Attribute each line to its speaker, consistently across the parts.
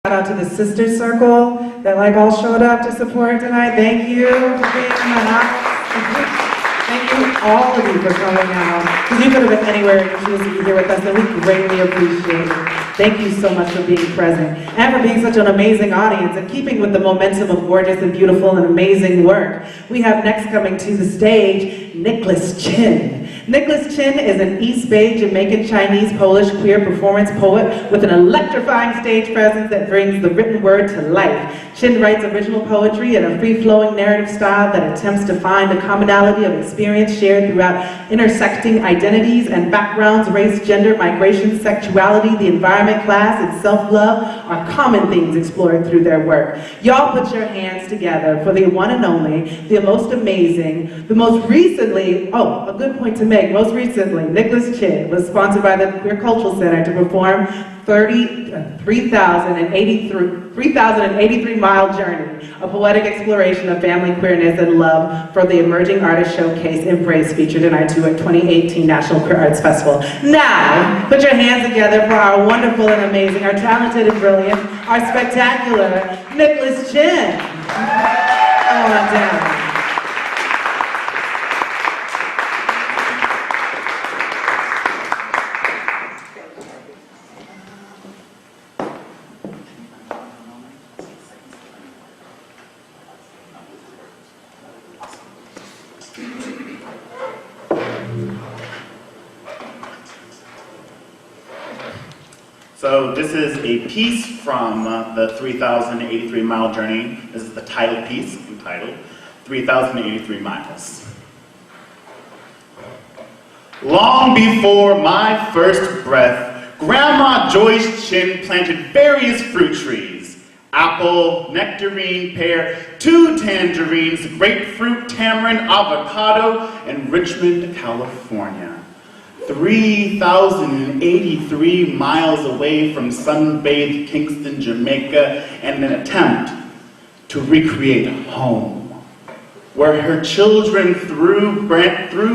Speaker 1: Shout out to the Sister Circle that all showed up to support tonight. Thank you for being in the house. Thank you, all of you, for coming out. Because you could have been anywhere and you choose to be here with us, and we greatly appreciate it. Thank you so much for being present and for being such an amazing audience and keeping with the momentum of gorgeous and beautiful and amazing work. We have next coming to the stage, Nicholas Chin. Nicholas Chin is an East Bay, Jamaican, Chinese, Polish, queer performance poet with an electrifying stage presence that brings the written word to life. Chin writes original poetry in a free-flowing narrative style that attempts to find a commonality of experience shared throughout intersecting identities and backgrounds. Race, gender, migration, sexuality, the environment, class, and self-love are common themes explored through their work. Y'all put your hands together for the one and only, the most amazing, the most recently, oh, a good point to make, most recently, Nicholas Chin was sponsored by the Queer Cultural Center to perform 3,083-mile journey, a poetic exploration of family, queerness, and love for the Emerging Artist Showcase Embrace, featured in our 2018 National Queer Arts Festival. Now, put your hands together for our wonderful and amazing, our talented and brilliant, our spectacular Nicholas Chin. Come on down.
Speaker 2: So this is a piece from the 3,083-mile journey. This is the title piece, entitled 3,083 Miles. Long before my first breath, Grandma Joyce Chin planted various fruit trees: apple, nectarine, pear, 2 tangerines, grapefruit, tamarind, avocado, in Richmond, California. 3,083 miles away from sun-bathed Kingston, Jamaica, in an attempt to recreate home, where her children threw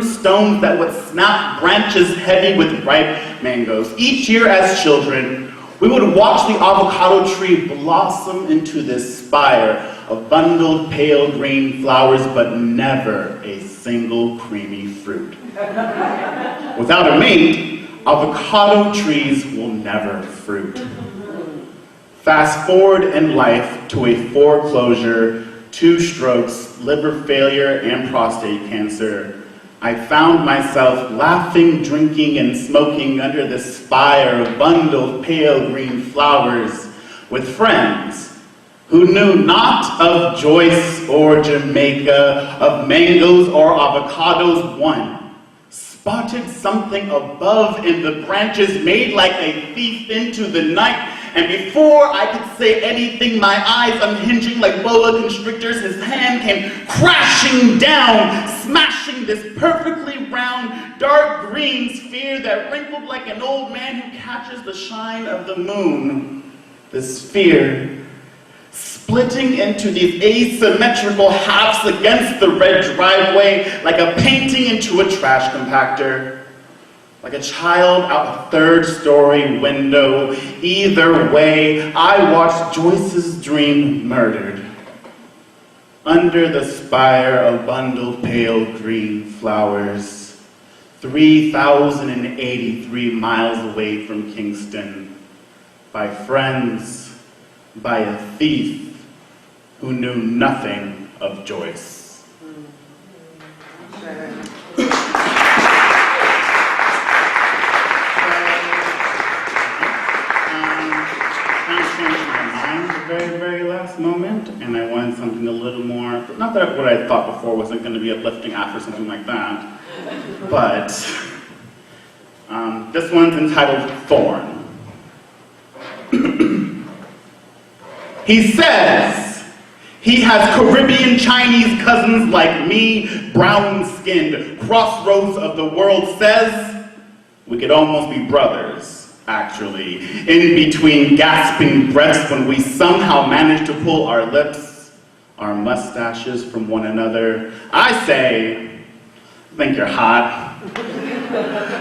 Speaker 2: stones that would snap branches heavy with ripe mangoes. Each year as children, we would watch the avocado tree blossom into this spire of bundled pale green flowers, but never a single creamy fruit. Without a mate, avocado trees will never fruit. Fast forward in life to a foreclosure, 2 strokes, liver failure, and prostate cancer. I found myself laughing, drinking, and smoking under the spire of bundled pale green flowers with friends who knew not of Joyce or Jamaica, of mangoes or avocados. One spotted something above in the branches, made like a thief into the night, and before I could say anything, my eyes unhinging like boa constrictors, his hand came crashing down, smashing this perfectly round, dark green sphere that wrinkled like an old man who catches the shine of the moon. The sphere splitting into these asymmetrical halves against the red driveway, like a painting into a trash compactor, like a child out a 3rd-story window. Either way, I watched Joyce's dream murdered under the spire of bundled pale green flowers, 3,083 miles away from Kingston, by friends, by a thief who knew nothing of Joyce.
Speaker 1: I'm
Speaker 2: changed my mind at the very, very last moment, and I wanted something a little more, not that what I thought before wasn't going to be uplifting after something like that, but this one's entitled Thorn. He says he has Caribbean Chinese cousins like me, brown-skinned, crossroads of the world. Says we could almost be brothers, actually, in between gasping breaths when we somehow manage to pull our lips, our mustaches from one another. I say, I think you're hot.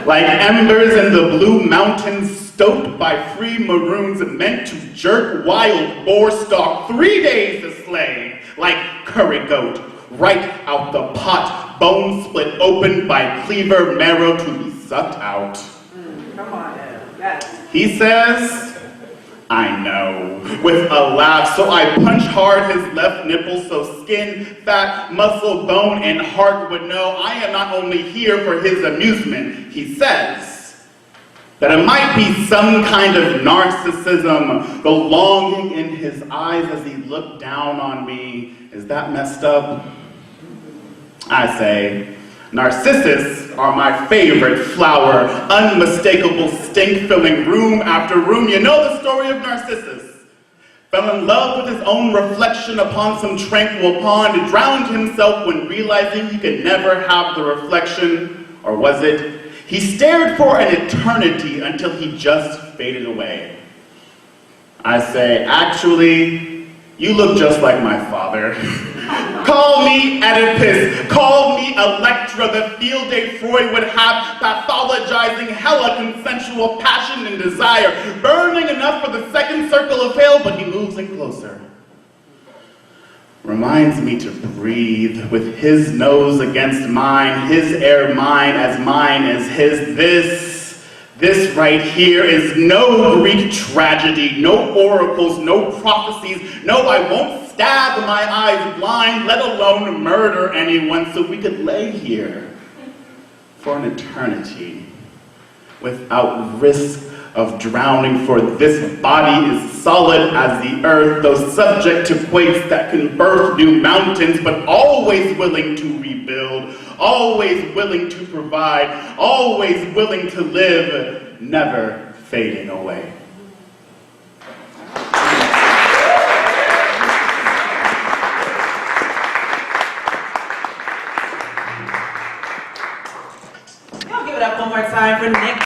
Speaker 2: Like embers in the blue mountains stoked by free maroons meant to jerk wild boar stock 3 days to slay, like curry goat, right out the pot, bone split open by cleaver marrow to be sucked out.
Speaker 1: Come on now. Yes.
Speaker 2: He says, I know, with a laugh, so I punch hard his left nipple so skin, fat, muscle, bone, and heart would know I am not only here for his amusement. He says that it might be some kind of narcissism, the longing in his eyes as he looked down on me. Is that messed up? I say, Narcissus are my favorite flower, unmistakable stink-filling room after room. You know the story of Narcissus. Fell in love with his own reflection upon some tranquil pond, drowned himself when realizing he could never have the reflection, or was it? He stared for an eternity until he just faded away. I say, actually, you look just like my father. Call me Oedipus, call me Electra, the field day Freud would have, pathologizing hella consensual passion and desire, burning enough for the second circle of hell, but he moves in closer. Reminds me to breathe with his nose against mine, his air mine as his. This right here is no Greek tragedy, no oracles, no prophecies. No, I won't stab my eyes blind, let alone murder anyone, so we could lay here for an eternity without risk of drowning, for this body is solid as the earth, though subject to quakes that can birth new mountains, but always willing to rebuild, always willing to provide, always willing to live, never fading away.
Speaker 1: Y'all give it up one more time for Nick.